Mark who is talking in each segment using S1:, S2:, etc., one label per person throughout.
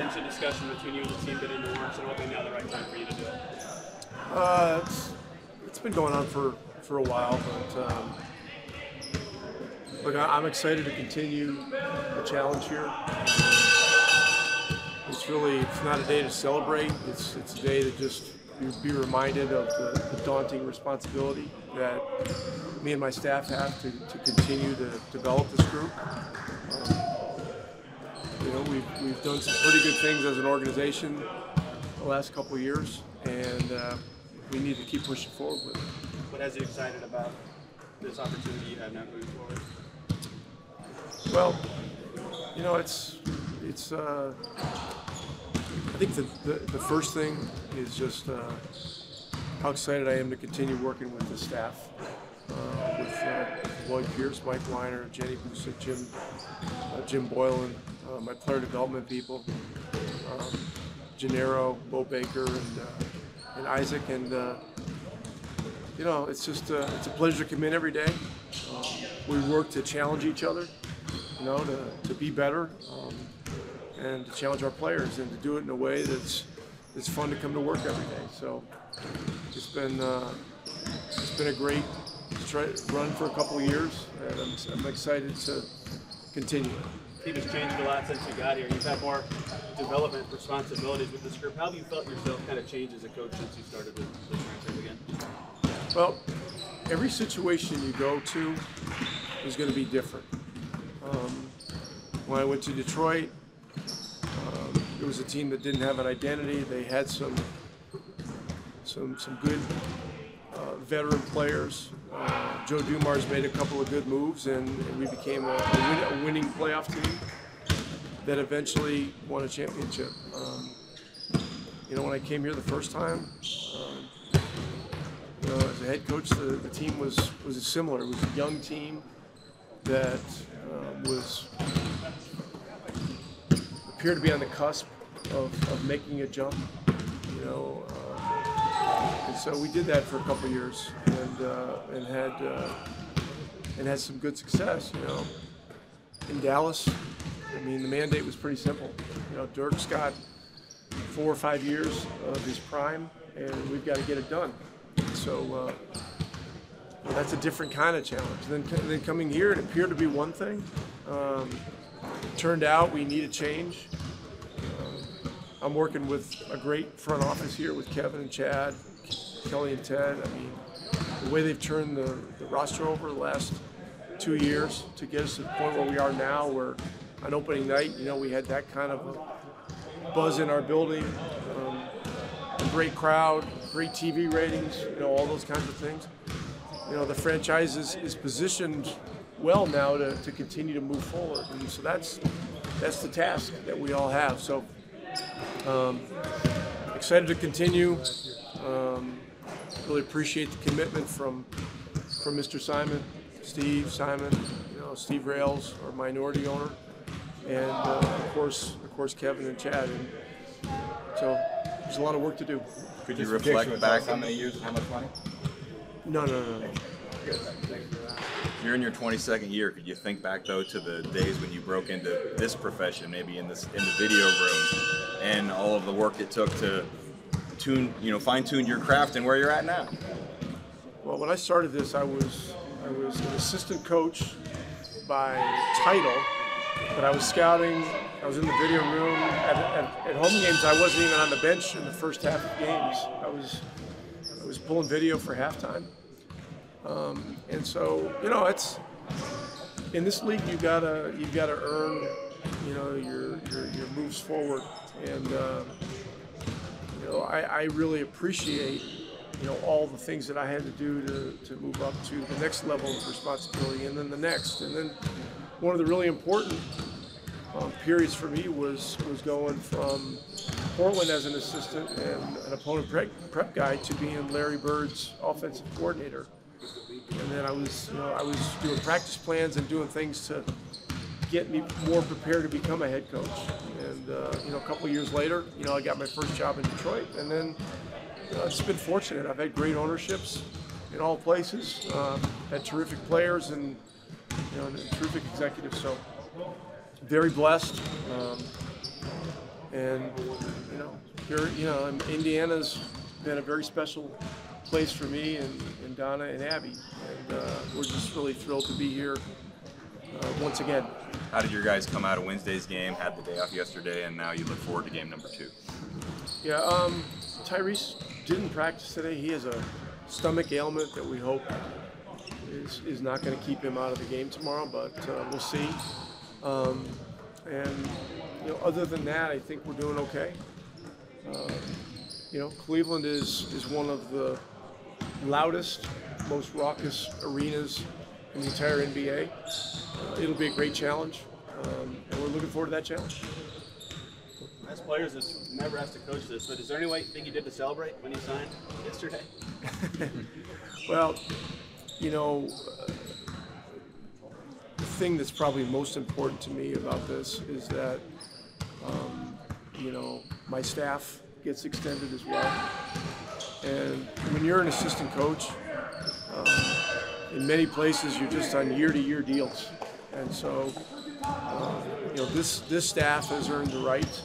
S1: changed the discussion between you and the team getting the works, and hoping now the right time for you to do it?
S2: It's been going on for a while, but look, I'm excited to continue the challenge here. It's not a day to celebrate. It's a day to just be reminded of the daunting responsibility that me and my staff have to continue to develop this group. We've done some pretty good things as an organization the last couple of years, and we need to keep pushing forward with it.
S1: What has you excited about this opportunity you have now moving forward?
S2: Well, I think the first thing is just how excited I am to continue working with the staff, with Lloyd Pierce, Mike Weiner, Jenny Busick, Jim Boylan, my player development people, Gennaro, Bo Baker, and Isaac, and it's just it's a pleasure to come in every day. We work to challenge each other, to be better, and to challenge our players, and to do it in a way that's fun to come to work every day. So it's been a great run for a couple of years, and I'm excited to continue.
S1: The team has changed a lot since you got here. You've had more development responsibilities with this group. How have you felt yourself kind of change as a coach since you started the franchise again?
S2: Well, every situation you go to is going to be different. When I went to Detroit, it was a team that didn't have an identity. They had some good veteran players. Joe Dumars made a couple of good moves, and we became a winning playoff team that eventually won a championship. When I came here the first time, as a head coach, the team was similar. It was a young team that appeared to be on the cusp of making a jump, and so we did that for a couple of years, and had some good success. In Dallas, I mean, the mandate was pretty simple. Dirk's got 4 or 5 years of his prime, and we've got to get it done. So that's a different kind of challenge. And then coming here, it appeared to be one thing. Turned out we need a change. I'm working with a great front office here with Kevin and Chad, Kelly and Ted. I mean, the way they've turned the roster over the last 2 years to get us to the point where we are now, where on opening night, we had that kind of a buzz in our building, a great crowd, great TV ratings, all those kinds of things. The franchise is positioned well now to continue to move forward, and so that's the task that we all have. So excited to continue. Really appreciate the commitment from Mr. Simon, Steve Rails, our minority owner, and of course Kevin and Chad. And so there's a lot of work to do.
S3: Could you reflect back how many years and how much money?
S2: No.
S3: You're in your 22nd year. Could you think back though to the days when you broke into this profession, maybe in the video room, and all of the work it took to fine-tune your craft and where you're at now?
S2: Well, when I started this, I was an assistant coach by title, but I was scouting. I was in the video room at home games. I wasn't even on the bench in the first half of games. I was pulling video for halftime. And so, it's in this league you've got to earn, your moves forward, and I really appreciate all the things that I had to do to move up to the next level of responsibility, and then the next, and then one of the really important periods for me was going from Portland as an assistant and an opponent prep guy to being Larry Bird's offensive coordinator. And then I was doing practice plans and doing things to get me more prepared to become a head coach. And a couple of years later, I got my first job in Detroit, and then I've just been fortunate. I've had great ownerships in all places, had terrific players, and terrific executives. So very blessed. And Indiana's been a very special place for me and Donna and Abby, and we're just really thrilled to be here once again.
S3: How did your guys come out of Wednesday's game, had the day off yesterday, and now you look forward to game number 2?
S2: Yeah, Tyrese didn't practice today. He has a stomach ailment that we hope is not going to keep him out of the game tomorrow, but we'll see. And other than that, I think we're doing okay. Cleveland is one of the loudest, most raucous arenas in the entire NBA. It'll be a great challenge, and we're looking forward to that challenge.
S1: As players, it's never asked a coach this, but is there any way you think you did to celebrate when you signed yesterday?
S2: Well, the thing that's probably most important to me about this is that, my staff gets extended as well. And when you're an assistant coach, in many places you're just on year-to-year deals. And so, this staff has earned the right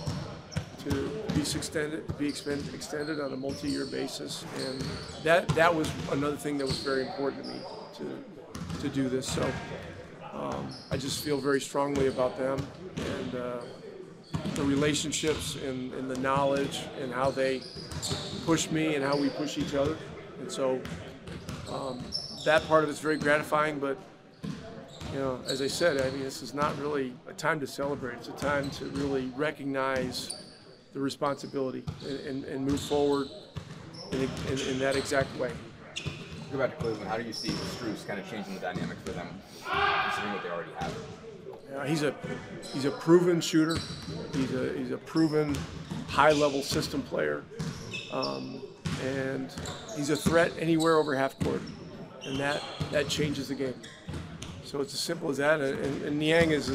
S2: to be extended on a multi-year basis, and that was another thing that was very important to me to do this. So I just feel very strongly about them and the relationships and the knowledge and how they push me and how we push each other. And so that part of it's very gratifying, but as I said, I mean, this is not really a time to celebrate. It's a time to really recognize the responsibility and move forward in that exact way.
S4: Go back to Cleveland. How do you see Strus kind of changing the dynamic for them, considering what they already have?
S2: He's a proven shooter. He's a proven high-level system player, and he's a threat anywhere over half court, and that changes the game. So it's as simple as that. And Niang is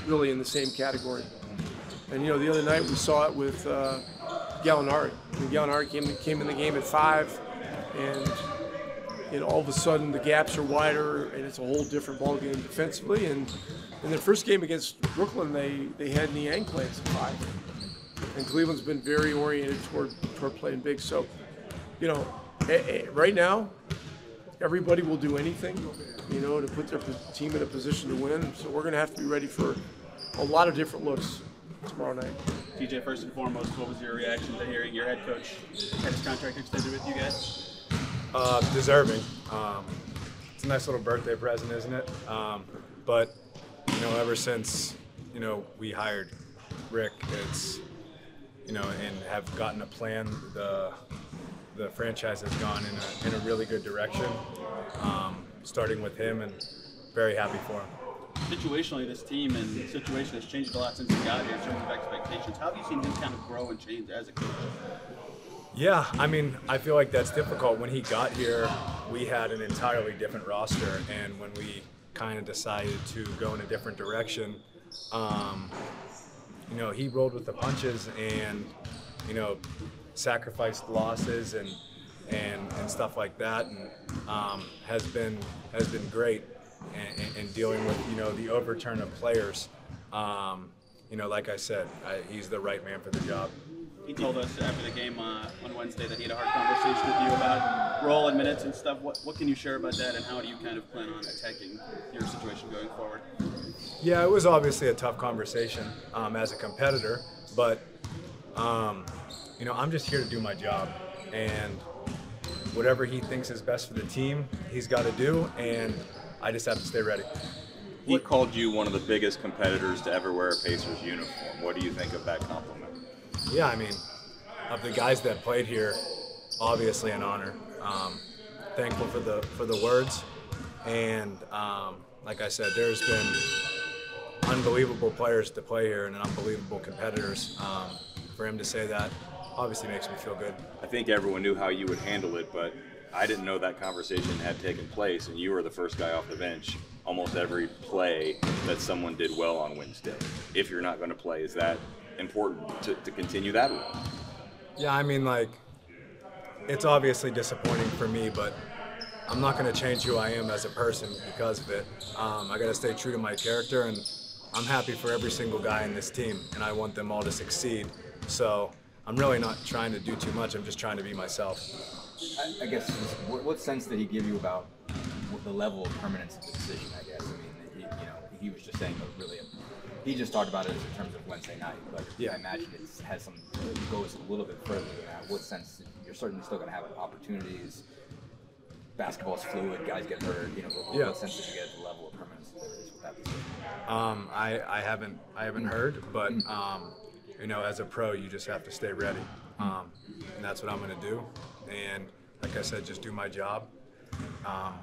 S2: really in the same category. And the other night we saw it with Gallinari. Gallinari came in the game at 5, and all of a sudden the gaps are wider, and it's a whole different ballgame defensively. And in their first game against Brooklyn, they had Niang playing at 5, and Cleveland's been very oriented toward playing big. So, right now, everybody will do anything, to put their team in a position to win. So we're going to have to be ready for a lot of different looks tomorrow night.
S1: TJ, first and foremost, what was your reaction to hearing your head coach had his contract extended with you guys?
S5: Deserving. It's a nice little birthday present, isn't it? But ever since we hired Rick, it's and have gotten a plan, the franchise has gone in a really good direction. Starting with him, and very happy for him.
S1: Situationally, this team and situation has changed a lot since he got here in terms of expectations. How have you seen him kind of grow and change as a coach?
S5: Yeah, I mean, I feel like that's difficult. When he got here, we had an entirely different roster, and when we kind of decided to go in a different direction, he rolled with the punches and, sacrificed losses and stuff like that, and has been great in dealing with the overturn of players. Like I said, he's the right man for the job.
S1: He told us after the game on Wednesday that he had a hard conversation with you about role and minutes and stuff. What can you share about that, and how do you kind of plan on attacking your situation going forward?
S5: Yeah, it was obviously a tough conversation as a competitor, but I'm just here to do my job, and whatever he thinks is best for the team, he's got to do, and I just have to stay ready.
S3: He called you one of the biggest competitors to ever wear a Pacers uniform. What do you think of that compliment?
S5: Yeah, I mean, of the guys that played here, obviously an honor. Thankful for the words, and like I said, there's been unbelievable players to play here and unbelievable competitors. For him to say that obviously makes me feel good.
S3: I think everyone knew how you would handle it, but I didn't know that conversation had taken place, and you were the first guy off the bench almost every play that someone did well on Wednesday. If you're not going to play, is that important to continue that role?
S5: Yeah, I mean, it's obviously disappointing for me, but I'm not going to change who I am as a person because of it. I got to stay true to my character, and I'm happy for every single guy in this team, and I want them all to succeed. So I'm really not trying to do too much. I'm just trying to be myself.
S4: I guess, what sense did he give you about the level of permanence of the decision, I guess? I mean, he was just saying that really, he just talked about it in terms of Wednesday night, but
S5: yeah.
S4: I imagine it goes a little bit further than that. What sense, you're certainly still going to have opportunities, basketball's fluid, guys get hurt,
S5: Yeah.
S4: What sense did you get at the level of permanence there is with that decision?
S5: I haven't heard, but as a pro, you just have to stay ready, and that's what I'm going to do. And like I said, just do my job.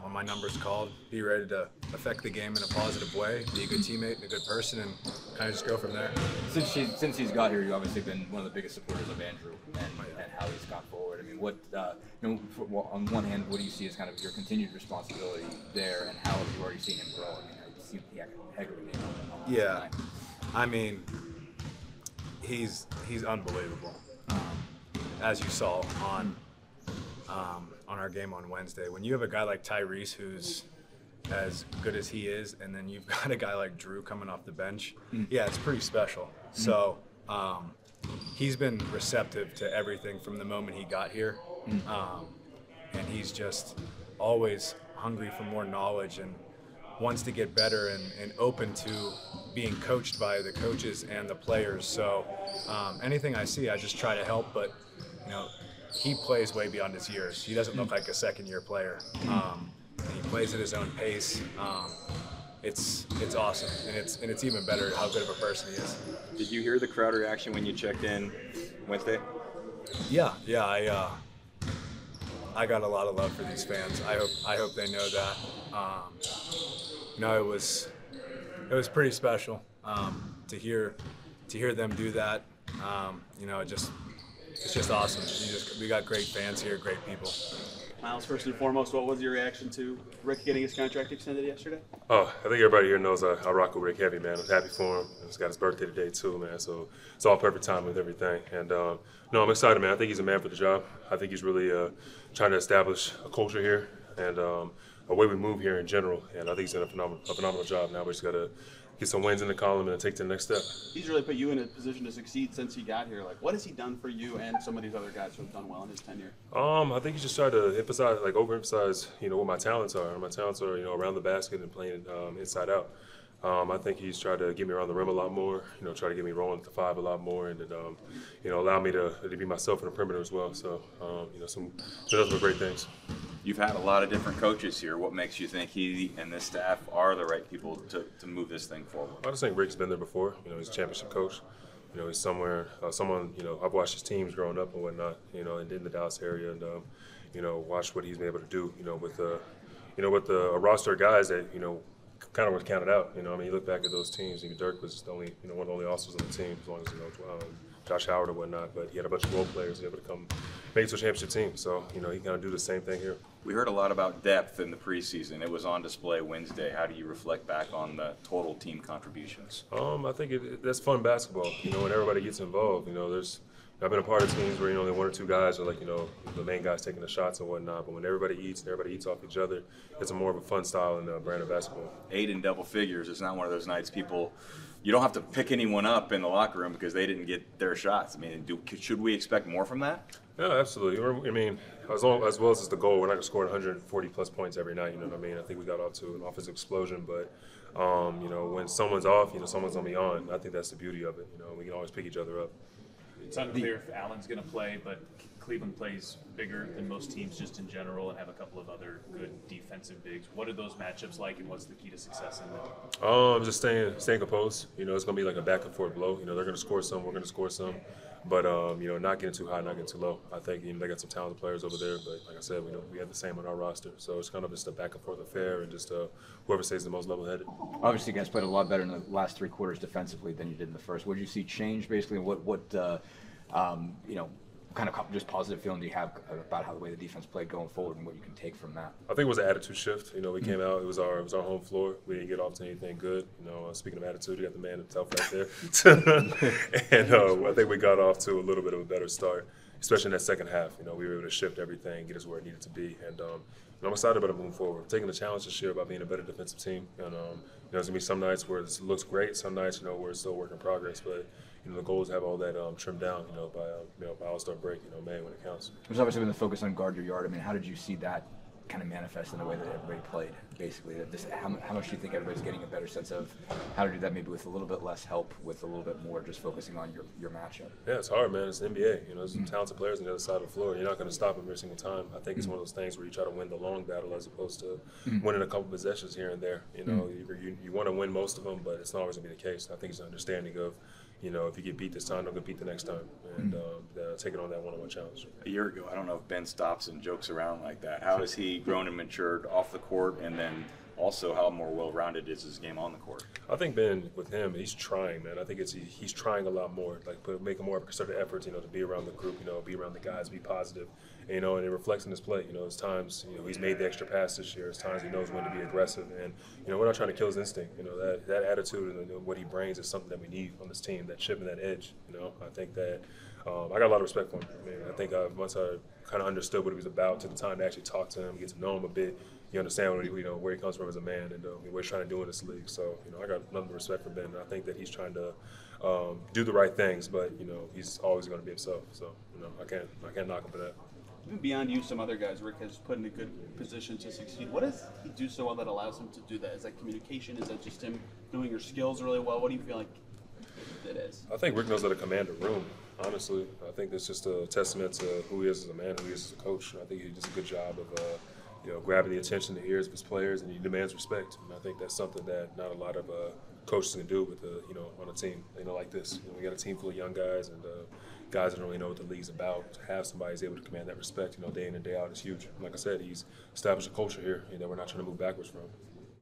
S5: When my number's called, be ready to affect the game in a positive way, be a good teammate and a good person, and kind of just go from there.
S4: Since he's got here, you've obviously been one of the biggest supporters of Andrew and how he's gone forward. I mean, on one hand, what do you see as kind of your continued responsibility there, and how have you already seen him grow? I mean, you see the heck of a game on
S5: Yeah,
S4: tonight.
S5: I mean, he's unbelievable. As you saw on our game on Wednesday, when you have a guy like Tyrese who's as good as he is, and then you've got a guy like Drew coming off the bench, yeah, it's pretty special. So he's been receptive to everything from the moment he got here, and he's just always hungry for more knowledge and wants to get better and open to being coached by the coaches and the players. So anything I see, I just try to help, but he plays way beyond his years. He doesn't look like a second-year player. And he plays at his own pace. It's awesome, and it's even better how good of a person he is.
S3: Did you hear the crowd reaction when you checked in Wednesday?
S5: Yeah. I got a lot of love for these fans. I hope they know that. It was pretty special to hear them do that. It's just awesome. We got great fans here, great people.
S1: Myles, first and foremost, what was your reaction to Rick getting his contract extended yesterday?
S6: Oh, I think everybody here knows I rock with Rick heavy, man. I'm happy for him. He's got his birthday today too, man. So it's all perfect time with everything. And I'm excited, man. I think he's a man for the job. I think he's really trying to establish a culture here and a way we move here in general. And I think he's done a phenomenal job. Now we just got to get some wins in the column and take to the next step.
S1: He's really put you in a position to succeed since he got here. Like, what has he done for you and some of these other guys who have done well in his tenure?
S6: I think he just tried to emphasize, overemphasize, what my talents are. My talents are, around the basket and playing inside out. I think he's tried to get me around the rim a lot more, try to get me rolling at the 5 a lot more, and allow me to be myself in the perimeter as well. So, those were great things.
S3: You've had a lot of different coaches here. What makes you think he and this staff are the right people to move this thing forward?
S6: I just think Rick's been there before. He's a championship coach. He's someone, I've watched his teams growing up and whatnot, and in the Dallas area, and, watched what he's been able to do, with a roster of guys that, kind of was counted out. You look back at those teams. Dirk was the only, one of the only All-Stars on the team, as long as Josh Howard or whatnot. But he had a bunch of role players able to come make it to a championship team. So he kind of do the same thing here.
S3: We heard a lot about depth in the preseason. It was on display Wednesday. How do you reflect back on the total team contributions?
S6: I think that's fun basketball. When everybody gets involved. I've been a part of teams where only one or two guys are the main guys taking the shots and whatnot. But when everybody eats off each other, it's a more of a fun style and brand of basketball. 8 in double figures. It's not one of those nights you don't have to pick anyone up in the locker room because they didn't get their shots. Should we expect more from that? Yeah, absolutely. As well as it's the goal, we're not going to score 140 plus points every night. I think we got off to an offensive explosion, but when someone's off, someone's going to be on. I think that's the beauty of it. We can always pick each other up.
S7: It's unclear if Allen's going to play, but Cleveland plays bigger than most teams just in general and have a couple of other good defensive bigs. What are those matchups like, and what's the key to success in them?
S6: Just staying composed. It's going to be like a back and forth blow. They're going to score some, we're going to score some. But, not getting too high, not getting too low. I think, they got some talented players over there. But, like I said, we have the same on our roster. So it's kind of just a back and forth affair and just whoever stays the most level-headed.
S4: Obviously, you guys played a lot better in the last 3 quarters defensively than you did in the first. What did you see change, basically? Kind of just positive feeling do you have about how the way the defense played going forward and what you can take from that?
S6: I think it was an attitude shift. We came out, it was our home floor. We didn't get off to anything good. Speaking of attitude, you got the man himself right there. And I think we got off to a little bit of a better start. especially in that second half. You know, we were able to shift everything, get us where it needed to be, and I'm excited about it moving forward. We're taking the challenge this year about being a better defensive team, and you know, there's gonna be some nights where it looks great, some nights, you know, where it's still a work in progress. But you know, the goal is to have all that trimmed down, you know, by All-Star break, you know, May when it counts.
S4: There's obviously been the focus on guard your yard. I mean, how did you see that kind of manifest in the way that everybody played, basically? How much do you think everybody's getting a better sense of how to do that, maybe with a little bit less help, with a little bit more just focusing on your matchup?
S6: Yeah, it's hard, man. It's the NBA. You know, there's some talented players on the other side of the floor. You're not going to stop them every single time. I think it's one of those things where you try to win the long battle as opposed to winning a couple possessions here and there. You know, you want to win most of them, but it's not always going to be the case. I think it's an understanding of, you know, if you get beat this time, don't get beat the next time, and taking on that one-on-one challenge.
S3: A year ago, I don't know if Ben stops and jokes around like that. How has he grown and matured off the court, and then also how more well-rounded is his game on the court?
S6: I think Ben, with him, he's trying, man. I think he's trying a lot more, like making more of a concerted effort, you know, to be around the group, you know, be around the guys, be positive, and, you know, and it reflects in his play. You know, there's times, you know, he's made the extra pass this year. There's times he knows when to be aggressive, and, you know, we're not trying to kill his instinct. You know, that attitude and what he brings is something that we need on this team, that chip and that edge. You know, I think that I got a lot of respect for him. I mean, I think once I kind of understood what he was about, took the time to actually talk to him, get to know him a bit, you understand what you know, where he comes from as a man, and what he's trying to do in this league. So, you know, I got nothing but respect for Ben. I think that he's trying to do the right things, but, you know, he's always going to be himself. So, you know, I can't knock him for that.
S1: Even beyond you, some other guys Rick has put in a good position to succeed. What does he do so well that allows him to do that? Is that communication? Is that just him knowing your skills really well? What do you feel like it is?
S6: I think Rick knows how to command a room, honestly. I think that's just a testament to who he is as a man, who he is as a coach. I think he does a good job of you know, grabbing the attention, the ears of his players, and he demands respect. And I think that's something that not a lot of coaches can do with you know, on a team, you know, like this. You know, we got a team full of young guys and guys that don't really know what the league's about. To have somebody who's able to command that respect, you know, day in and day out is huge. And like I said, he's established a culture here, you know, we're not trying to move backwards from.